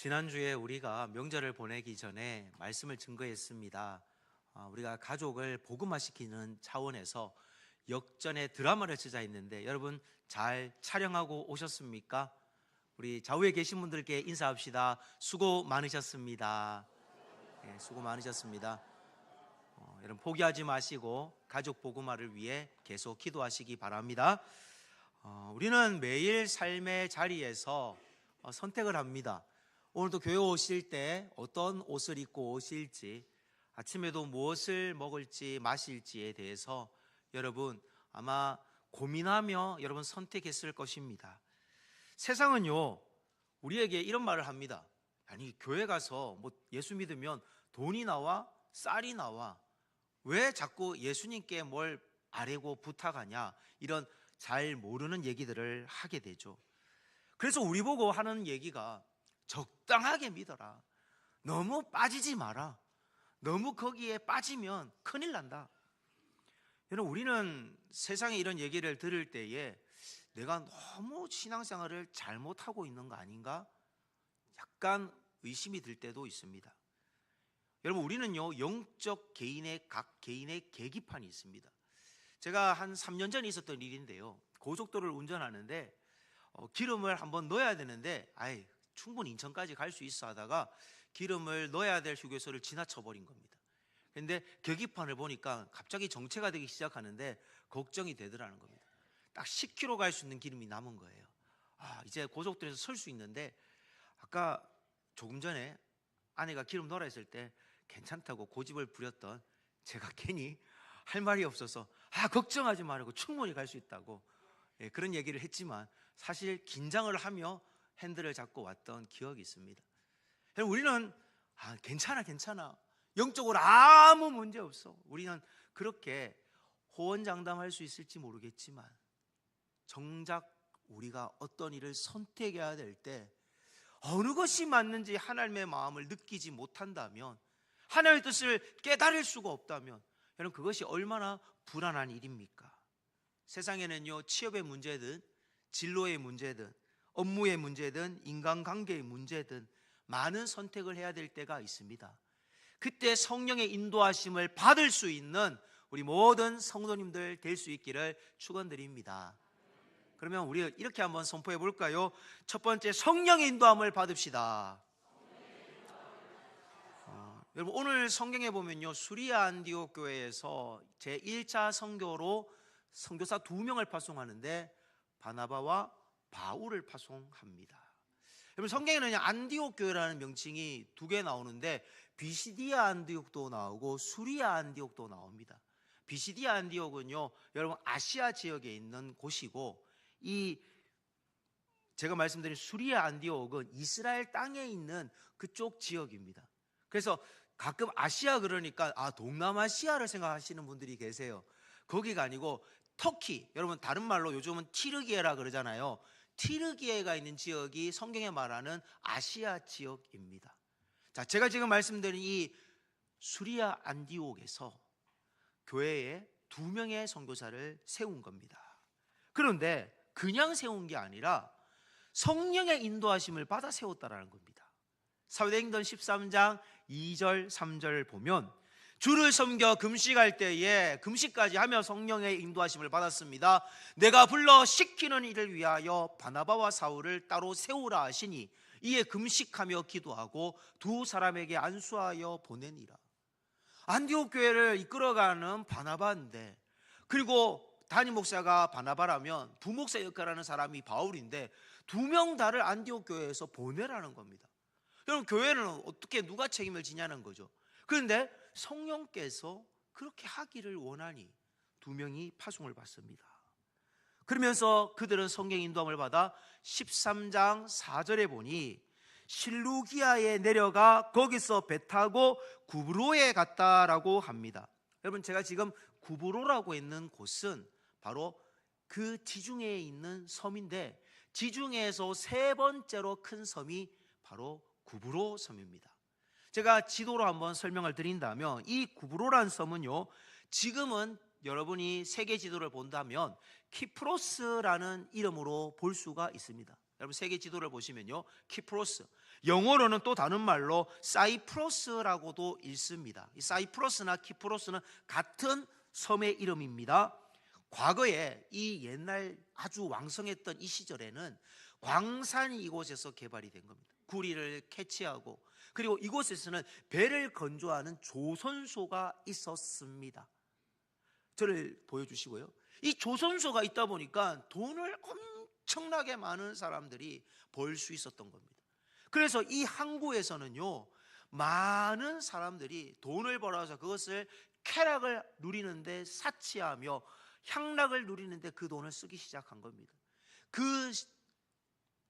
지난주에 우리가 명절을 보내기 전에 말씀을 증거했습니다. 우리가 가족을 복음화시키는 차원에서 역전의 드라마를 제작했는데 여러분 잘 촬영하고 오셨습니까? 우리 좌우에 계신 분들께 인사합시다. 수고 많으셨습니다. 네, 수고 많으셨습니다. 여러분 포기하지 마시고 가족 복음화를 위해 계속 기도하시기 바랍니다. 우리는 매일 삶의 자리에서 선택을 합니다. 오늘도 교회 오실 때 어떤 옷을 입고 오실지, 아침에도 무엇을 먹을지 마실지에 대해서 여러분 아마 고민하며 여러분 선택했을 것입니다. 세상은요 우리에게 이런 말을 합니다. 아니 교회 가서 뭐 예수 믿으면 돈이 나와 쌀이 나와, 왜 자꾸 예수님께 뭘 아뢰고 부탁하냐, 이런 잘 모르는 얘기들을 하게 되죠. 그래서 우리 보고 하는 얘기가 적당하게 믿어라, 너무 빠지지 마라, 너무 거기에 빠지면 큰일 난다. 여러분 우리는 세상에 이런 얘기를 들을 때에 내가 너무 신앙생활을 잘못하고 있는 거 아닌가 약간 의심이 들 때도 있습니다. 여러분 우리는요 영적 개인의 각 개인의 계기판이 있습니다. 제가 한 3년 전에 있었던 일인데요, 고속도로를 운전하는데 기름을 한번 넣어야 되는데 충분히 인천까지 갈 수 있어 하다가 기름을 넣어야 될 휴게소를 지나쳐 버린 겁니다. 그런데 계기판을 보니까 갑자기 정체가 되기 시작하는데 걱정이 되더라는 겁니다. 딱 10km 갈 수 있는 기름이 남은 거예요. 이제 고속도로에서 설 수 있는데, 아까 조금 전에 아내가 기름 넣으라 했을 때 괜찮다고 고집을 부렸던 제가 괜히 할 말이 없어서 걱정하지 말고 충분히 갈 수 있다고 그런 얘기를 했지만 사실 긴장을 하며 핸들을 잡고 왔던 기억이 있습니다. 우리는 괜찮아, 영적으로 아무 문제 없어, 우리는 그렇게 호언장담할 수 있을지 모르겠지만 정작 우리가 어떤 일을 선택해야 될 때 어느 것이 맞는지 하나님의 마음을 느끼지 못한다면, 하나님의 뜻을 깨달을 수가 없다면 여러분 그것이 얼마나 불안한 일입니까? 세상에는요 취업의 문제든 진로의 문제든 업무의 문제든 인간관계의 문제든 많은 선택을 해야 될 때가 있습니다. 그때 성령의 인도하심을 받을 수 있는 우리 모든 성도님들 될 수 있기를 축원드립니다. 그러면 우리 이렇게 한번 선포해 볼까요? 첫 번째, 성령의 인도함을 받읍시다. 여러분 오늘 성경에 보면요 수리아 안디옥 교회에서 제1차 선교로 선교사 2명을 파송하는데 바나바와 바울을 파송합니다. 여러분 성경에는 안디옥 교회라는 명칭이 2개 나오는데 비시디아 안디옥도 나오고 수리아 안디옥도 나옵니다. 비시디아 안디옥은요 여러분 아시아 지역에 있는 곳이고, 이 제가 말씀드린 수리아 안디옥은 이스라엘 땅에 있는 그쪽 지역입니다. 그래서 가끔 아시아 그러니까 동남아시아를 생각하시는 분들이 계세요. 거기가 아니고 터키, 여러분 다른 말로 요즘은 티르기에라 그러잖아요. 티르기에가 있는 지역이 성경에 말하는 아시아 지역입니다. 자, 제가 지금 말씀드린 이 수리아 안디옥에서 교회에 2명의 선교사를 세운 겁니다. 그런데 그냥 세운 게 아니라 성령의 인도하심을 받아 세웠다라는 겁니다. 사도행전 13장 2절 3절을 보면 주를 섬겨 금식할 때에 금식까지 하며 성령의 인도하심을 받았습니다. 내가 불러 시키는 일을 위하여 바나바와 사울을 따로 세우라 하시니 이에 금식하며 기도하고 2 사람에게 안수하여 보내니라. 안디옥 교회를 이끌어가는 바나바인데, 그리고 담임 목사가 바나바라면 부목사 역할하는 사람이 바울인데 2명 다를 안디옥 교회에서 보내라는 겁니다. 여러분 교회는 어떻게 누가 책임을 지냐는 거죠. 그런데 성령께서 그렇게 하기를 원하니 2명이 파송을 받습니다. 그러면서 그들은 성령 인도함을 받아 13장 4절에 보니 실루기아에 내려가 거기서 배 타고 구브로에 갔다라고 합니다. 여러분 제가 지금 구브로라고 있는 곳은 바로 그 지중해에 있는 섬인데, 지중해에서 3번째로 큰 섬이 바로 구브로 섬입니다. 제가 지도로 한번 설명을 드린다면 이 구브로란 섬은요 지금은 여러분이 세계 지도를 본다면 키프로스라는 이름으로 볼 수가 있습니다. 여러분 세계 지도를 보시면요, 키프로스, 영어로는 또 다른 말로 사이프러스라고도 읽습니다. 이 사이프러스나 키프로스는 같은 섬의 이름입니다. 과거에 이 옛날 아주 왕성했던 이 시절에는 광산이 이곳에서 개발이 된 겁니다. 구리를 캐치하고, 그리고 이곳에서는 배를 건조하는 조선소가 있었습니다. 저를 보여주시고요. 이 조선소가 있다 보니까 돈을 엄청나게 많은 사람들이 벌 수 있었던 겁니다. 그래서 이 항구에서는요, 많은 사람들이 돈을 벌어서 그것을 쾌락을 누리는데 사치하며 향락을 누리는데 그 돈을 쓰기 시작한 겁니다. 그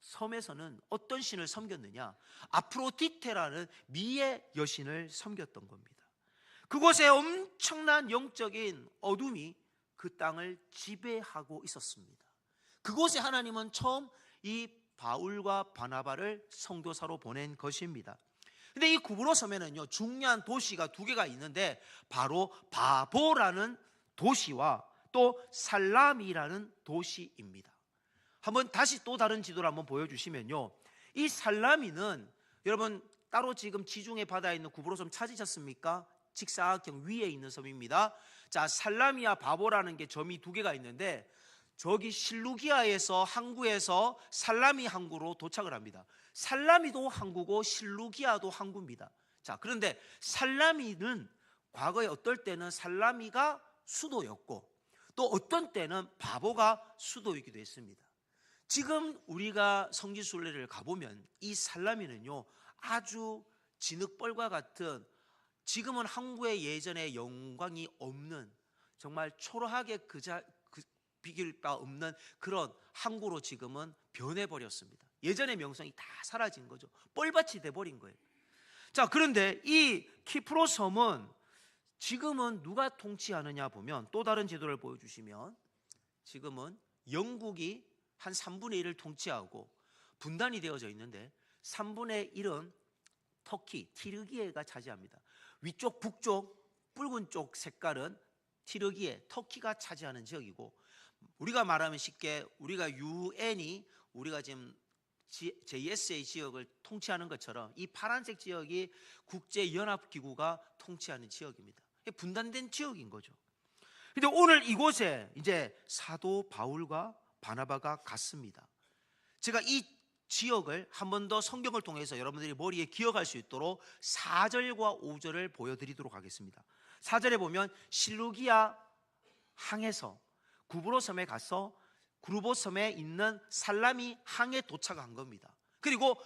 섬에서는 어떤 신을 섬겼느냐? 아프로디테라는 미의 여신을 섬겼던 겁니다. 그곳에 엄청난 영적인 어둠이 그 땅을 지배하고 있었습니다. 그곳에 하나님은 처음 이 바울과 바나바를 선교사로 보낸 것입니다. 근데 이 구브로 섬에는요, 중요한 도시가 두 개가 있는데 바로 바보라는 도시와 또 살라미라는 도시입니다. 한번 다시 또 다른 지도를 한번 보여주시면요, 이 살라미는 여러분 따로 지금 지중해 바다에 있는 구브로 섬 찾으셨습니까? 직사각형 위에 있는 섬입니다. 자, 살라미와 바보라는 게 점이 두 개가 있는데 저기 실루기아에서 항구에서 살라미 항구로 도착을 합니다. 살라미도 항구고 실루기아도 항구입니다. 자, 그런데 살라미는 과거에 어떨 때는 살라미가 수도였고 또 어떤 때는 바보가 수도이기도 했습니다. 지금 우리가 성지순례를 가보면 이 살라미는요, 아주 진흙벌과 같은, 지금은 항구에 예전에 영광이 없는, 정말 초라하게 비길 바 없는 그런 항구로 지금은 변해버렸습니다. 예전의 명성이 다 사라진 거죠. 뻘밭이 돼버린 거예요. 자, 그런데 이 키프로 섬은 지금은 누가 통치하느냐 보면, 또 다른 지도를 보여주시면 지금은 영국이 한 3분의 1을 통치하고 분단이 되어져 있는데 3분의 1은 터키, 티르기예가 차지합니다. 위쪽 북쪽 붉은 쪽 색깔은 티르기예, 터키가 차지하는 지역이고, 우리가 말하면 쉽게 우리가 UN이 우리가 지금 JSA 지역을 통치하는 것처럼 이 파란색 지역이 국제연합기구가 통치하는 지역입니다. 분단된 지역인 거죠. 근데 오늘 이곳에 이제 사도 바울과 바나바가 갔습니다. 제가 이 지역을 한 번 더 성경을 통해서 여러분들이 머리에 기억할 수 있도록 4절과 5절을 보여드리도록 하겠습니다. 4절에 보면 실루기아 항에서 구브로 섬에 가서 구르보 섬에 있는 살라미 항에 도착한 겁니다. 그리고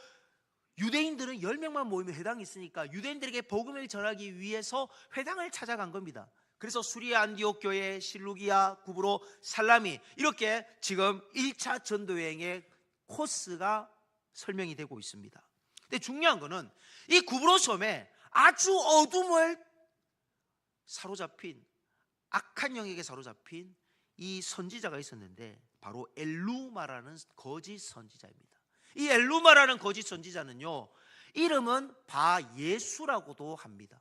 유대인들은 10명만 모이면 회당이 있으니까 유대인들에게 복음을 전하기 위해서 회당을 찾아간 겁니다. 그래서 수리아 안디옥 교회, 실루기아, 구브로, 살라미, 이렇게 지금 1차 전도여행의 코스가 설명이 되고 있습니다. 근데 중요한 거는 이 구브로 섬에 아주 어둠을 사로잡힌, 악한 영에게 사로잡힌 이 선지자가 있었는데 바로 엘루마라는 거짓 선지자입니다. 이 엘루마라는 거짓 선지자는요, 이름은 바예수라고도 합니다.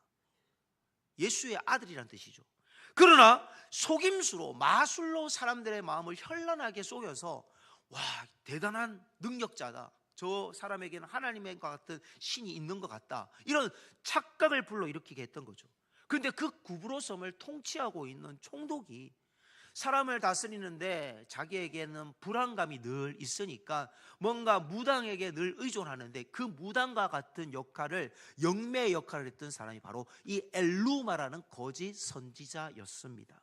예수의 아들이란 뜻이죠. 그러나 속임수로, 마술로 사람들의 마음을 현란하게 속여서, 와, 대단한 능력자다, 저 사람에게는 하나님과 같은 신이 있는 것 같다, 이런 착각을 불러일으키게 했던 거죠. 그런데 그 구브로 섬을 통치하고 있는 총독이 사람을 다스리는데 자기에게는 불안감이 늘 있으니까 뭔가 무당에게 늘 의존하는데, 그 무당과 같은 역할을, 영매의 역할을 했던 사람이 바로 이 엘루마라는 거짓 선지자였습니다.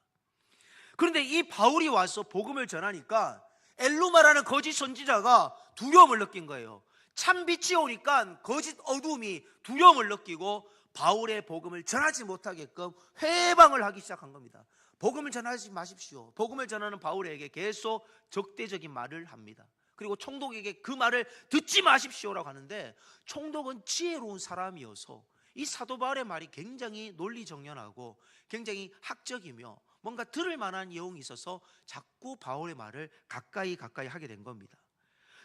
그런데 이 바울이 와서 복음을 전하니까 엘루마라는 거짓 선지자가 두려움을 느낀 거예요. 참 빛이 오니까 거짓 어둠이 두려움을 느끼고 바울의 복음을 전하지 못하게끔 회방을 하기 시작한 겁니다. 복음을 전하지 마십시오. 복음을 전하는 바울에게 계속 적대적인 말을 합니다. 그리고 총독에게 그 말을 듣지 마십시오라고 하는데, 총독은 지혜로운 사람이어서 이 사도 바울의 말이 굉장히 논리정연하고 굉장히 학적이며 뭔가 들을 만한 내용이 있어서 자꾸 바울의 말을 가까이 하게 된 겁니다.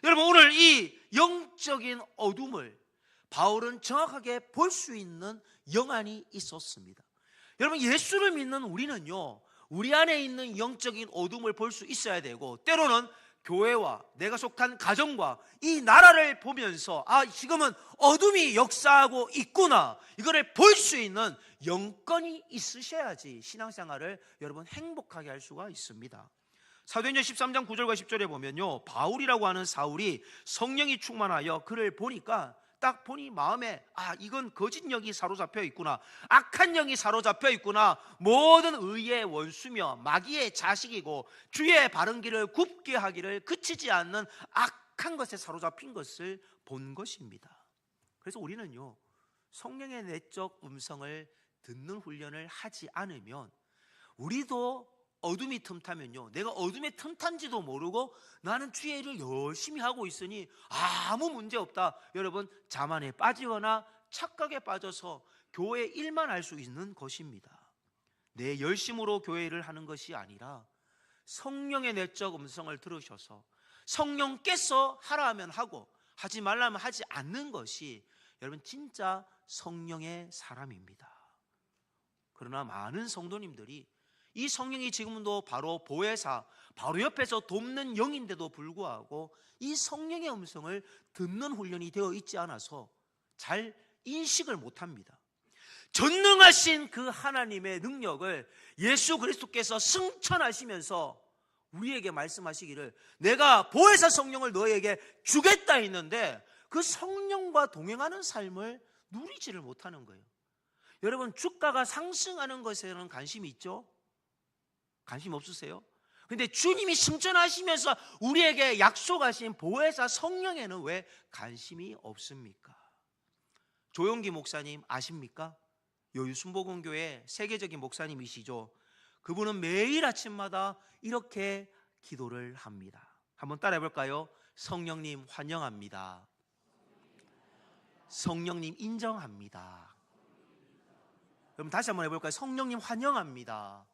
여러분, 오늘 이 영적인 어둠을 바울은 정확하게 볼 수 있는 영안이 있었습니다. 여러분, 예수를 믿는 우리는요, 우리 안에 있는 영적인 어둠을 볼 수 있어야 되고, 때로는 교회와 내가 속한 가정과 이 나라를 보면서 지금은 어둠이 역사하고 있구나, 이거를 볼 수 있는 영권이 있으셔야지 신앙생활을 여러분 행복하게 할 수가 있습니다. 사도행전 13장 9절과 10절에 보면요, 바울이라고 하는 사울이 성령이 충만하여 그를 보니까 딱 보니 마음에 이건 거짓 영이 사로잡혀 있구나, 악한 영이 사로잡혀 있구나, 모든 의의 원수며 마귀의 자식이고 주의 바른 길을 굽게 하기를 그치지 않는 악한 것에 사로잡힌 것을 본 것입니다. 그래서 우리는요, 성령의 내적 음성을 듣는 훈련을 하지 않으면 우리도 어둠이 틈타면요, 내가 어둠에 틈탄지도 모르고 나는 주의 일을 열심히 하고 있으니 아무 문제 없다, 여러분 자만에 빠지거나 착각에 빠져서 교회 일만 할 수 있는 것입니다. 내 열심으로 교회 일을 하는 것이 아니라 성령의 내적 음성을 들으셔서 성령께서 하라 하면 하고 하지 말라면 하지 않는 것이 여러분 진짜 성령의 사람입니다. 그러나 많은 성도님들이 이 성령이 지금도 바로 보혜사, 바로 옆에서 돕는 영인데도 불구하고 이 성령의 음성을 듣는 훈련이 되어 있지 않아서 잘 인식을 못합니다. 전능하신 그 하나님의 능력을 예수 그리스도께서 승천하시면서 우리에게 말씀하시기를 내가 보혜사 성령을 너에게 주겠다 했는데 그 성령과 동행하는 삶을 누리지를 못하는 거예요. 여러분, 주가가 상승하는 것에는 관심이 있죠? 관심 없으세요? 근데 주님이 승천하시면서 우리에게 약속하신 보혜사 성령에는 왜 관심이 없습니까? 조용기 목사님 아십니까? 여유순복음교회 세계적인 목사님이시죠. 그분은 매일 아침마다 이렇게 기도를 합니다. 한번 따라해 볼까요? 성령님 환영합니다. 성령님 인정합니다. 그럼 다시 한번 해볼까요? 성령님 환영합니다.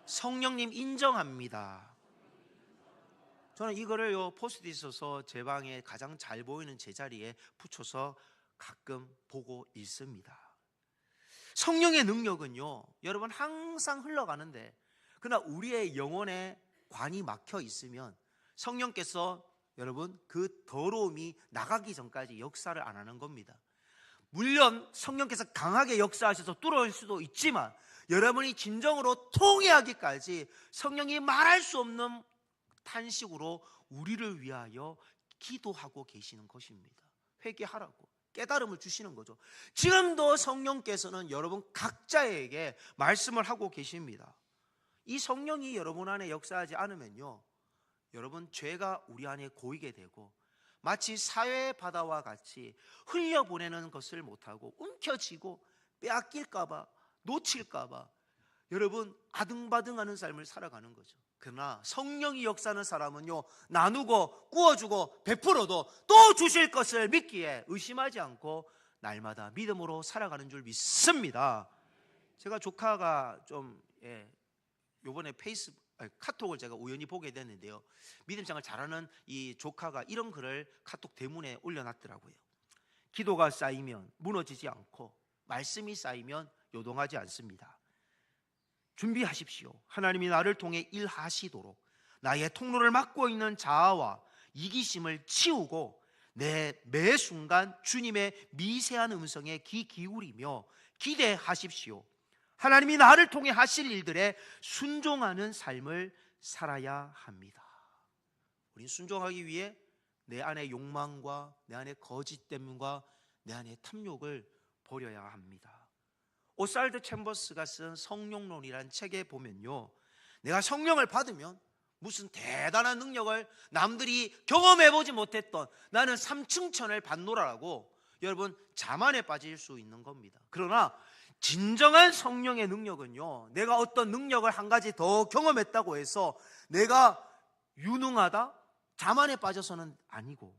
성령님 인정합니다. 저는 이거를 포스트잇 써서 제 방에 가장 잘 보이는 제자리에 붙여서 가끔 보고 있습니다. 성령의 능력은요, 여러분 항상 흘러가는데 그러나 우리의 영혼에 관이 막혀 있으면 성령께서 여러분 그 더러움이 나가기 전까지 역사를 안 하는 겁니다. 물론 성령께서 강하게 역사하셔서 뚫어올 수도 있지만 여러분이 진정으로 통회하기까지 성령이 말할 수 없는 탄식으로 우리를 위하여 기도하고 계시는 것입니다. 회개하라고 깨달음을 주시는 거죠. 지금도 성령께서는 여러분 각자에게 말씀을 하고 계십니다. 이 성령이 여러분 안에 역사하지 않으면요, 여러분 죄가 우리 안에 고이게 되고 마치 사회 바다와 같이 흘려보내는 것을 못하고 움켜쥐고 빼앗길까봐 놓칠까봐 여러분 아등바등하는 삶을 살아가는 거죠. 그러나 성령이 역사하는 사람은요, 나누고 꾸어주고 베풀어도 또 주실 것을 믿기에 의심하지 않고 날마다 믿음으로 살아가는 줄 믿습니다. 제가 조카가 좀 요번에 카톡을 제가 우연히 보게 됐는데요, 믿음생활 잘하는 이 조카가 이런 글을 카톡 대문에 올려놨더라고요. 기도가 쌓이면 무너지지 않고 말씀이 쌓이면 요동하지 않습니다. 준비하십시오. 하나님이 나를 통해 일하시도록 나의 통로를 막고 있는 자아와 이기심을 치우고 내 매 순간 주님의 미세한 음성에 귀 기울이며 기대하십시오. 하나님이 나를 통해 하실 일들에 순종하는 삶을 살아야 합니다. 우린 순종하기 위해 내 안의 욕망과 내 안의 거짓됨과 내 안의 탐욕을 버려야 합니다. 오살드 챔버스가 쓴 성령론이라는 책에 보면요, 내가 성령을 받으면 무슨 대단한 능력을 남들이 경험해보지 못했던 나는 삼층천을 받노라라고 여러분 자만에 빠질 수 있는 겁니다. 그러나 진정한 성령의 능력은요, 내가 어떤 능력을 한 가지 더 경험했다고 해서 내가 유능하다, 자만에 빠져서는 아니고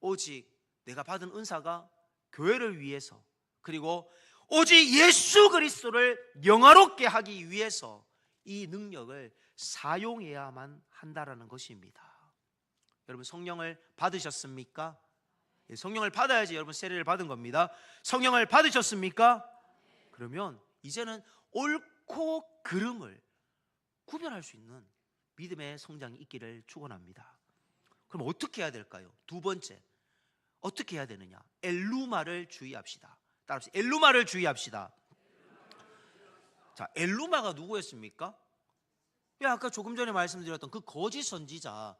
오직 내가 받은 은사가 교회를 위해서 그리고 오직 예수 그리스도를 영화롭게 하기 위해서 이 능력을 사용해야만 한다라는 것입니다. 여러분 성령을 받으셨습니까? 성령을 받아야지 여러분 세례를 받은 겁니다. 성령을 받으셨습니까? 그러면 이제는 옳고 그름을 구별할 수 있는 믿음의 성장이 있기를 축원합니다. 그럼 어떻게 해야 될까요? 두 번째, 어떻게 해야 되느냐? 엘루마를 주의합시다. 따라합시다. 엘루마를 주의합시다. 자, 엘루마가 누구였습니까? 아까 조금 전에 말씀드렸던 그 거짓 선지자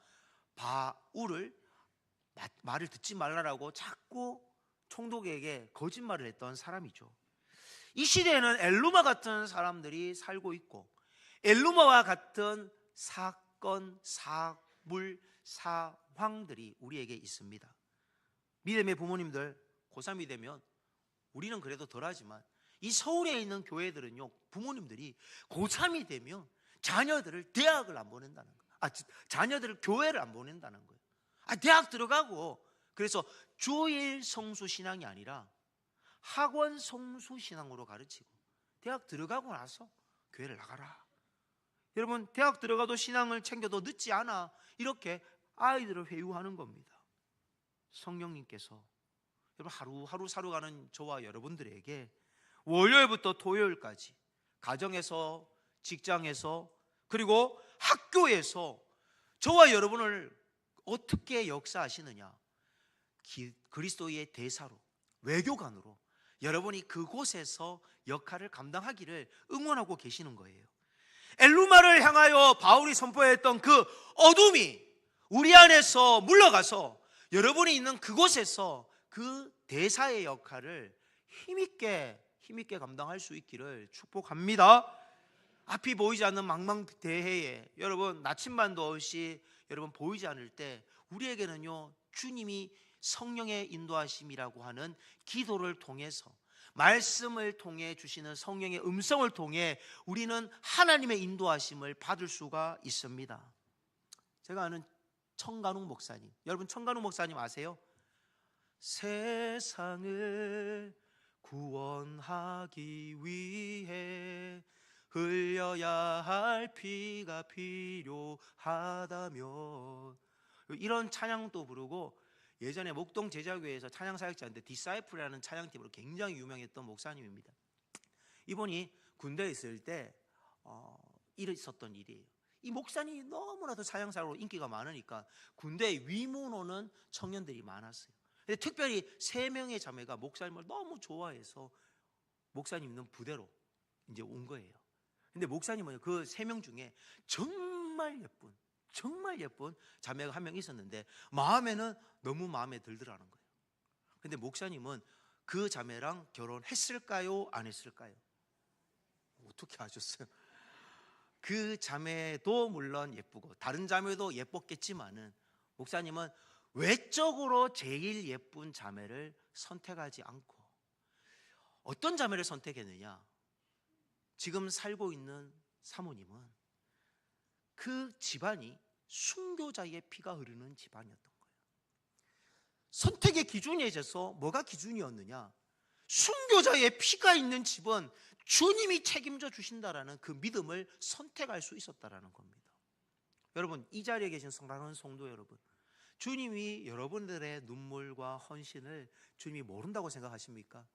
바울을 말을 듣지 말라라고 자꾸 총독에게 거짓말을 했던 사람이죠. 이 시대에는 엘루마 같은 사람들이 살고 있고, 엘루마와 같은 사건, 사물, 상황들이 우리에게 있습니다. 믿음의 부모님들, 고3이 되면 우리는 그래도 덜하지만 이 서울에 있는 교회들은요, 부모님들이 고3이 되면 자녀들을 대학을 안 보낸다는 거예요. 자녀들을 교회를 안 보낸다는 거예요. 대학 들어가고, 그래서 주일 성수 신앙이 아니라 학원 성수 신앙으로 가르치고, 대학 들어가고 나서 교회를 나가라. 여러분, 대학 들어가도 신앙을 챙겨도 늦지 않아. 이렇게 아이들을 회유하는 겁니다. 성령님께서 여러분 하루 살아가는 저와 여러분들에게 월요일부터 토요일까지 가정에서, 직장에서, 그리고 학교에서 저와 여러분을 어떻게 역사하시느냐, 그리스도의 대사로, 외교관으로 여러분이 그곳에서 역할을 감당하기를 응원하고 계시는 거예요. 엘루마를 향하여 바울이 선포했던 그 어둠이 우리 안에서 물러가서 여러분이 있는 그곳에서 그 대사의 역할을 힘있게 감당할 수 있기를 축복합니다. 앞이 보이지 않는 망망대해에 여러분 나침반도 없이 여러분 보이지 않을 때 우리에게는요, 주님이 성령의 인도하심이라고 하는 기도를 통해서, 말씀을 통해 주시는 성령의 음성을 통해 우리는 하나님의 인도하심을 받을 수가 있습니다. 제가 아는 청간욱 목사님, 여러분 청간욱 목사님 아세요? 세상을 구원하기 위해 흘려야 할 피가 필요하다면, 이런 찬양도 부르고, 예전에 목동 제자교회에서 찬양사역자인데 디사이플이라는 찬양팀으로 굉장히 유명했던 목사님입니다. 이분이 군대에 있을 때 있었던 일이에요. 이 목사님이 너무나도 찬양사로 인기가 많으니까 군대에 위문 오는 청년들이 많았어요. 근데 특별히 3명의 자매가 목사님을 너무 좋아해서 목사님 있는 부대로 이제 온 거예요. 근데 목사님은 그 3명 중에 정말 예쁜 자매가 한 명 있었는데 마음에는 너무 마음에 들더라는 거예요. 근데 목사님은 그 자매랑 결혼했을까요? 안 했을까요? 어떻게 아셨어요? 그 자매도 물론 예쁘고 다른 자매도 예뻤겠지만은 목사님은 외적으로 제일 예쁜 자매를 선택하지 않고 어떤 자매를 선택했느냐? 지금 살고 있는 사모님은 그 집안이 순교자의 피가 흐르는 집안이었던 거예요. 선택의 기준에 있어서 뭐가 기준이었느냐? 순교자의 피가 있는 집은 주님이 책임져 주신다라는 그 믿음을 선택할 수 있었다라는 겁니다. 여러분, 이 자리에 계신 사랑하는 성도 여러분, 주님이 여러분들의 눈물과 헌신을 주님이 모른다고 생각하십니까?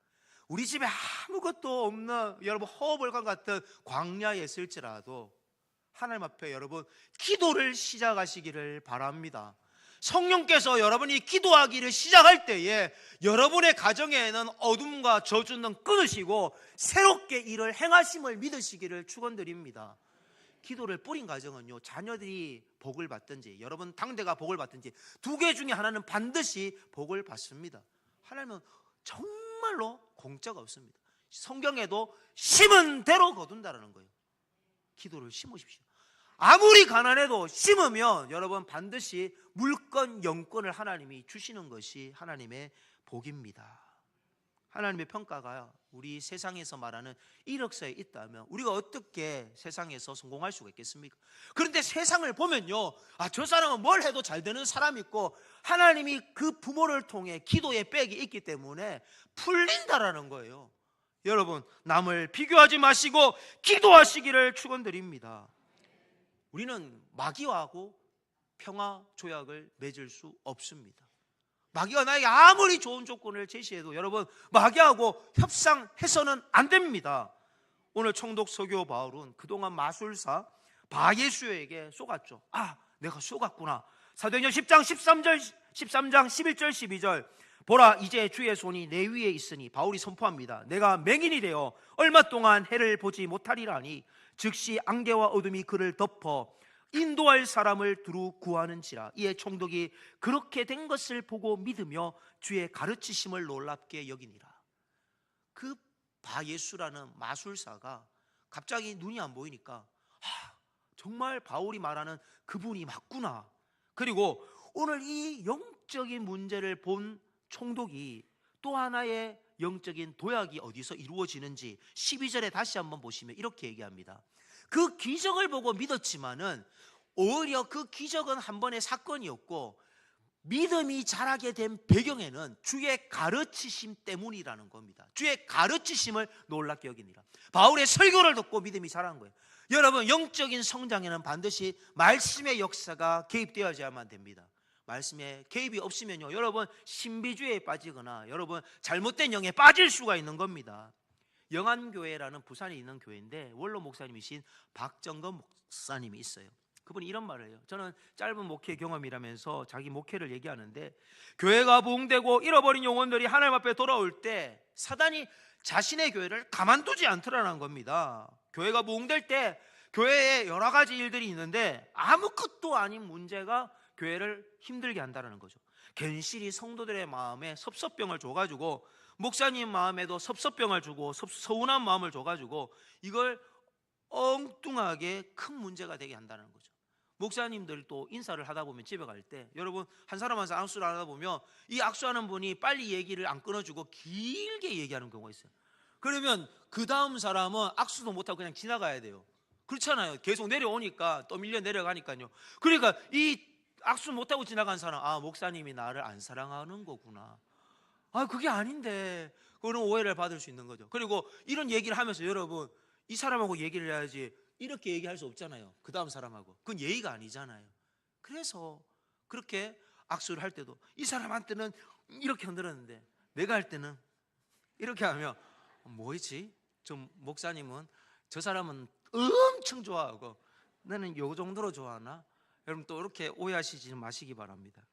우리 집에 아무것도 없는 여러분 허벌관 같은 광야에 있을지라도 하나님 앞에 여러분 기도를 시작하시기를 바랍니다. 성령께서 여러분이 기도하기를 시작할 때에 여러분의 가정에는 어둠과 저주는 끊으시고 새롭게 일을 행하심을 믿으시기를 축원드립니다. 기도를 뿌린 가정은요, 자녀들이 복을 받든지 여러분 당대가 복을 받든지 두 개 중에 하나는 반드시 복을 받습니다. 하나님은 정말로 공짜가 없습니다. 성경에도 심은 대로 거둔다라는 거예요. 기도를 심으십시오. 아무리 가난해도 심으면 여러분 반드시 물건, 영권을 하나님이 주시는 것이 하나님의 복입니다. 하나님의 평가가 우리 세상에서 말하는 이력서에 있다면 우리가 어떻게 세상에서 성공할 수가 있겠습니까? 그런데 세상을 보면요, 저 사람은 뭘 해도 잘 되는 사람이 있고 하나님이 그 부모를 통해 기도의 백이 있기 때문에 풀린다라는 거예요. 여러분, 남을 비교하지 마시고 기도하시기를 축원드립니다. 우리는 마귀와하고 평화 조약을 맺을 수 없습니다. 마귀가 나에게 아무리 좋은 조건을 제시해도 여러분 마귀하고 협상해서는 안 됩니다. 오늘 총독 서교 바울은 그동안 마술사 바예수에게 쏘갔죠. 아, 내가 쏘갔구나. 사도행전 10장 13장 11절 12절 보라, 이제 주의 손이 내 위에 있으니, 바울이 선포합니다. 내가 맹인이 되어 얼마 동안 해를 보지 못하리라니 즉시 안개와 어둠이 그를 덮어 인도할 사람을 두루 구하는지라. 이에 총독이 그렇게 된 것을 보고 믿으며 주의 가르치심을 놀랍게 여기니라. 그 바예수라는 마술사가 갑자기 눈이 안 보이니까 정말 바울이 말하는 그분이 맞구나. 그리고 오늘 이 영적인 문제를 본 총독이 또 하나의 영적인 도약이 어디서 이루어지는지 12절에 다시 한번 보시면 이렇게 얘기합니다. 그 기적을 보고 믿었지만은 오히려 그 기적은 한 번의 사건이었고 믿음이 자라게 된 배경에는 주의 가르치심 때문이라는 겁니다. 주의 가르치심을 놀랍게 여기니라. 바울의 설교를 듣고 믿음이 자란 거예요. 여러분, 영적인 성장에는 반드시 말씀의 역사가 개입되어야만 됩니다. 말씀에 개입이 없으면요, 여러분 신비주의에 빠지거나 여러분 잘못된 영에 빠질 수가 있는 겁니다. 영안교회라는 부산에 있는 교회인데 원로 목사님이신 박정건 목사님이 있어요. 그분이 이런 말을 해요. 저는 짧은 목회 경험이라면서 자기 목회를 얘기하는데, 교회가 부흥되고 잃어버린 영혼들이 하나님 앞에 돌아올 때 사단이 자신의 교회를 가만두지 않더라는 겁니다. 교회가 부흥될 때 교회에 여러 가지 일들이 있는데 아무것도 아닌 문제가 교회를 힘들게 한다는 거죠. 괜시리 성도들의 마음에 섭섭병을 줘가지고, 목사님 마음에도 섭섭병을 주고 서운한 마음을 줘가지고 이걸 엉뚱하게 큰 문제가 되게 한다는 거죠. 목사님들 또 인사를 하다 보면 집에 갈 때 여러분 한 사람한테 악수를 하다 보면 이 악수하는 분이 빨리 얘기를 안 끊어주고 길게 얘기하는 경우가 있어요. 그러면 그 다음 사람은 악수도 못하고 그냥 지나가야 돼요. 그렇잖아요. 계속 내려오니까 또 밀려 내려가니까요. 그러니까 이 악수 못하고 지나간 사람, 아, 목사님이 나를 안 사랑하는 거구나. 아, 그게 아닌데, 그런 오해를 받을 수 있는 거죠. 그리고 이런 얘기를 하면서 여러분, 이 사람하고 얘기를 해야지 이렇게 얘기할 수 없잖아요. 그 다음 사람하고. 그건 예의가 아니잖아요. 그래서 그렇게 악수를 할 때도 이 사람한테는 이렇게 흔들었는데 내가 할 때는 이렇게 하면 뭐지? 좀 목사님은 저 사람은 엄청 좋아하고 나는 요 정도로 좋아하나? 여러분 또 이렇게 오해하시지 마시기 바랍니다.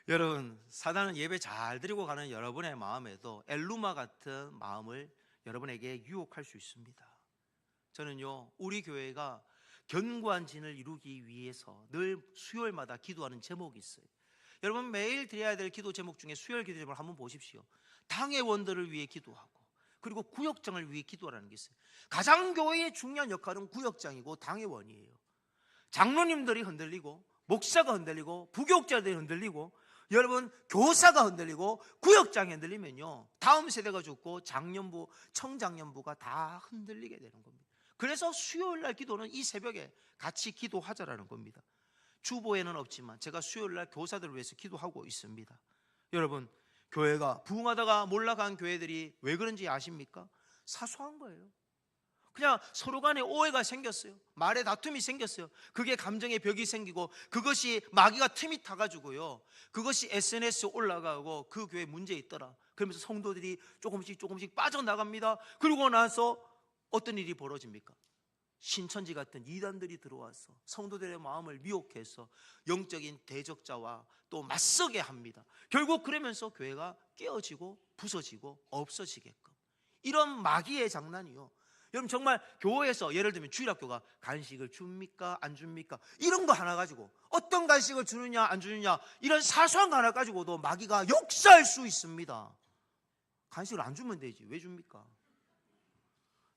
여러분, 사단은 예배 잘 드리고 가는 여러분의 마음에도 엘루마 같은 마음을 여러분에게 유혹할 수 있습니다. 저는요, 우리 교회가 견고한 진을 이루기 위해서 늘 수요일마다 기도하는 제목이 있어요. 여러분 매일 드려야 될 기도 제목 중에 수요일 기도 제목을 한번 보십시오. 당회원들을 위해 기도하고, 그리고 구역장을 위해 기도하라는 게 있어요. 가장 교회의 중요한 역할은 구역장이고 당회원이에요. 장로님들이 흔들리고 목사가 흔들리고 부교육자들이 흔들리고 여러분 교사가 흔들리고 구역장이 흔들리면요, 다음 세대가 죽고 장년부, 청장년부가 다 흔들리게 되는 겁니다. 그래서 수요일날 기도는 이 새벽에 같이 기도하자라는 겁니다. 주보에는 없지만 제가 수요일날 교사들을 위해서 기도하고 있습니다. 여러분, 교회가 부흥하다가 몰락한 교회들이 왜 그런지 아십니까? 사소한 거예요. 그냥 서로 간에 오해가 생겼어요. 말에 다툼이 생겼어요. 그게 감정의 벽이 생기고 그것이 마귀가 틈이 타가지고요, 그것이 SNS에 올라가고 그 교회 문제 있더라 그러면서 성도들이 조금씩 빠져나갑니다. 그러고 나서 어떤 일이 벌어집니까? 신천지 같은 이단들이 들어와서 성도들의 마음을 미혹해서 영적인 대적자와 또 맞서게 합니다. 결국 그러면서 교회가 깨어지고 부서지고 없어지게끔, 이런 마귀의 장난이요, 여러분 정말 교회에서 예를 들면 주일학교가 간식을 줍니까 안 줍니까 이런 거 하나 가지고, 어떤 간식을 주느냐 안 주느냐 이런 사소한 거 하나 가지고도 마귀가 역사할 수 있습니다. 간식을 안 주면 되지 왜 줍니까?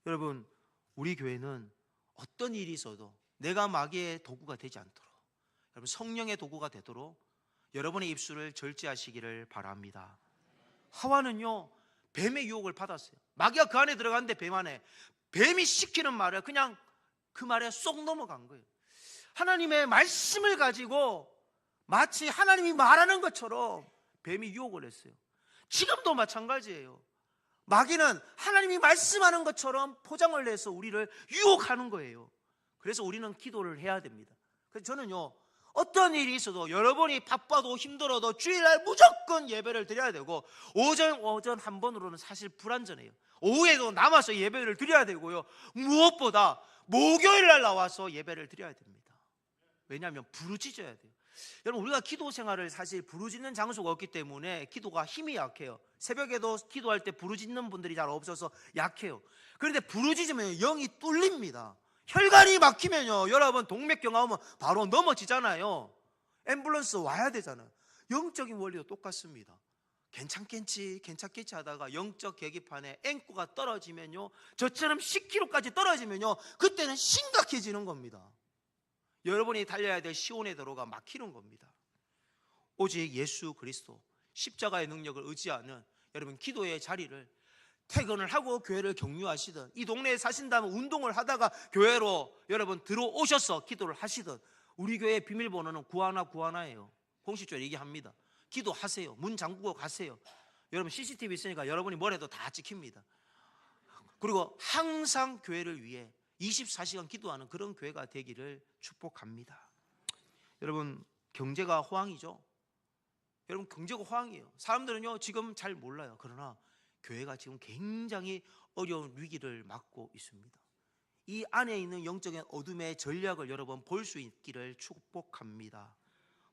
여러분, 우리 교회는 어떤 일이 있어도 내가 마귀의 도구가 되지 않도록, 여러분 성령의 도구가 되도록 여러분의 입술을 절제하시기를 바랍니다. 하와는요 뱀의 유혹을 받았어요. 마귀가 그 안에 들어갔는데 뱀이 시키는 말을 그냥 그 말에 쏙 넘어간 거예요. 하나님의 말씀을 가지고 마치 하나님이 말하는 것처럼 뱀이 유혹을 했어요. 지금도 마찬가지예요. 마귀는 하나님이 말씀하는 것처럼 포장을 해서 우리를 유혹하는 거예요. 그래서 우리는 기도를 해야 됩니다. 그래서 저는요, 어떤 일이 있어도 여러분이 바빠도 힘들어도 주일날 무조건 예배를 드려야 되고, 오전 한 번으로는 사실 불완전해요. 오후에도 남아서 예배를 드려야 되고요. 무엇보다 목요일날 나와서 예배를 드려야 됩니다. 왜냐하면 부르짖어야 돼요. 여러분, 우리가 기도 생활을 사실 부르짖는 장소가 없기 때문에 기도가 힘이 약해요. 새벽에도 기도할 때 부르짖는 분들이 잘 없어서 약해요. 그런데 부르짖으면 영이 뚫립니다. 혈관이 막히면요, 여러분 동맥경화 오면 바로 넘어지잖아요. 앰뷸런스 와야 되잖아요. 영적인 원리도 똑같습니다. 괜찮겠지 하다가 영적 계기판에 앵꼬가 떨어지면요, 저처럼 10kg까지 떨어지면요, 그때는 심각해지는 겁니다. 여러분이 달려야 될 시온의 도로가 막히는 겁니다. 오직 예수 그리스도 십자가의 능력을 의지하는 여러분 기도의 자리를, 퇴근을 하고 교회를 격려하시든, 이 동네에 사신다면 운동을 하다가 교회로 여러분 들어오셔서 기도를 하시든, 우리 교회 비밀번호는 9191예요. 공식적으로 얘기합니다. 기도하세요. 문 잠그고 가세요. 여러분 CCTV 있으니까 여러분이 뭘 해도 다 찍힙니다. 그리고 항상 교회를 위해 24시간 기도하는 그런 교회가 되기를 축복합니다. 여러분, 경제가 호황이죠. 여러분, 경제가 호황이에요. 사람들은요 지금 잘 몰라요. 그러나 교회가 지금 굉장히 어려운 위기를 맞고 있습니다. 이 안에 있는 영적인 어둠의 전략을 여러분 볼 수 있기를 축복합니다.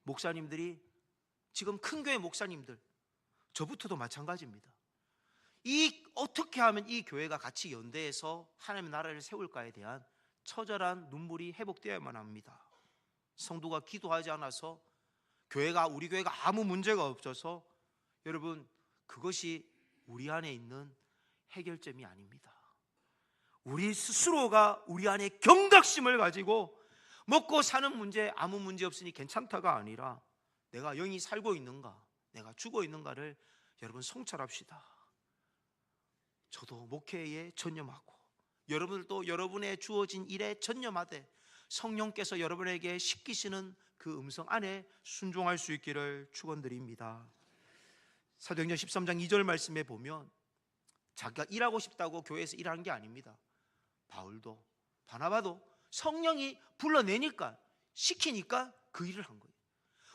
목사님들이, 지금 큰 교회 목사님들, 저부터도 마찬가지입니다. 어떻게 하면 이 교회가 같이 연대해서 하나님의 나라를 세울까에 대한 처절한 눈물이 회복되어야만 합니다. 성도가 기도하지 않아서 우리 교회가 아무 문제가 없어서 여러분, 그것이 우리 안에 있는 해결점이 아닙니다. 우리 스스로가 우리 안에 경각심을 가지고 먹고 사는 문제 아무 문제 없으니 괜찮다가 아니라, 내가 영이 살고 있는가, 내가 죽어 있는가를 여러분 성찰합시다. 저도 목회에 전념하고, 여러분들도 여러분의 주어진 일에 전념하되 성령께서 여러분에게 시키시는 그 음성 안에 순종할 수 있기를 축원드립니다. 사도행전 13장 2절 말씀에 보면, 자기가 일하고 싶다고 교회에서 일하는 게 아닙니다. 바울도 바나바도 성령이 불러내니까, 시키니까 그 일을 한 거예요.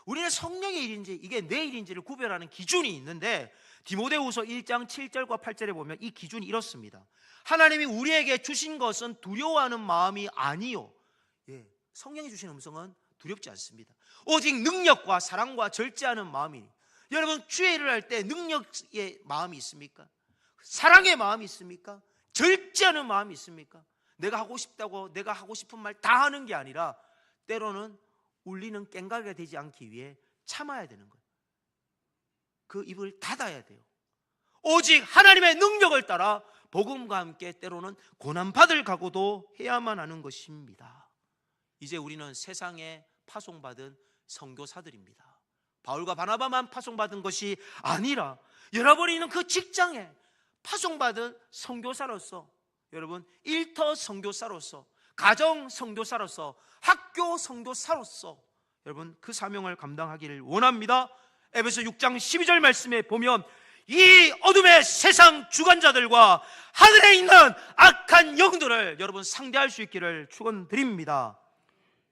우리는 성령의 일인지 이게 내 일인지를 구별하는 기준이 있는데, 디모데후서 1장 7절과 8절에 보면 이 기준이 이렇습니다. 하나님이 우리에게 주신 것은 두려워하는 마음이 아니요, 성령이 주신 음성은 두렵지 않습니다. 오직 능력과 사랑과 절제하는 마음이니. 여러분, 주의 일을 할 때 능력의 마음이 있습니까? 사랑의 마음이 있습니까? 절제하는 마음이 있습니까? 내가 하고 싶다고 내가 하고 싶은 말 다 하는 게 아니라, 때로는 울리는 꽹과리가 되지 않기 위해 참아야 되는 거예요. 그 입을 닫아야 돼요. 오직 하나님의 능력을 따라 복음과 함께 때로는 고난받을 각오도 해야만 하는 것입니다. 이제 우리는 세상에 파송받은 선교사들입니다. 바울과 바나바만 파송받은 것이 아니라, 여러분이 있는 그 직장에 파송받은 선교사로서, 여러분 일터 선교사로서, 가정 선교사로서, 학교 선교사로서 여러분 그 사명을 감당하기를 원합니다. 에베소 6장 12절 말씀에 보면, 이 어둠의 세상 주관자들과 하늘에 있는 악한 영들을 여러분 상대할 수 있기를 축원드립니다.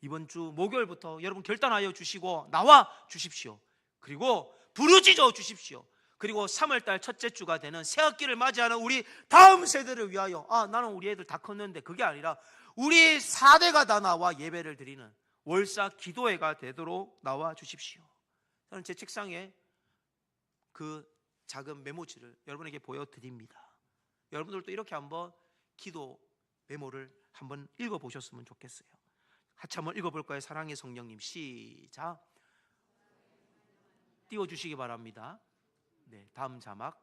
이번 주 목요일부터 여러분 결단하여 주시고 나와 주십시오. 그리고 부르짖어 주십시오. 그리고 3월달 첫째 주가 되는 새학기를 맞이하는 우리 다음 세대를 위하여, 나는 우리 애들 다 컸는데, 그게 아니라 우리 4대가 다 나와 예배를 드리는 월사 기도회가 되도록 나와 주십시오. 저는 제 책상에 그 작은 메모지를 여러분에게 보여드립니다. 여러분들도 이렇게 한번 기도 메모를 한번 읽어보셨으면 좋겠어요. 같이 한번 읽어볼까요? 사랑의 성령님, 시작. 띄워주시기 바랍니다. 네, 다음 자막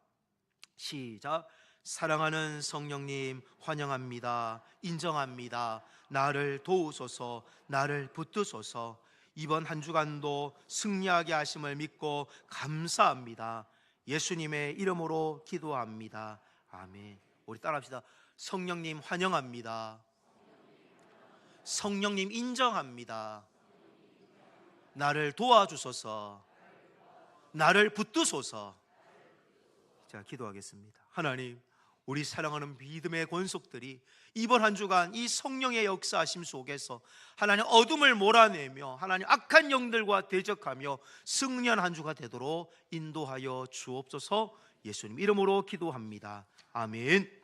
시작. 사랑하는 성령님, 환영합니다. 인정합니다. 나를 도우소서, 나를 붙드소서. 이번 한 주간도 승리하게 하심을 믿고 감사합니다. 예수님의 이름으로 기도합니다. 아멘. 우리 따라합시다. 성령님 환영합니다. 성령님 인정합니다. 나를 도와주소서, 나를 붙드소서. 자, 기도하겠습니다. 하나님, 우리 사랑하는 믿음의 권속들이 이번 한 주간 이 성령의 역사하심 속에서 하나님 어둠을 몰아내며 하나님 악한 영들과 대적하며 승리한 한 주가 되도록 인도하여 주옵소서. 예수님 이름으로 기도합니다. 아멘.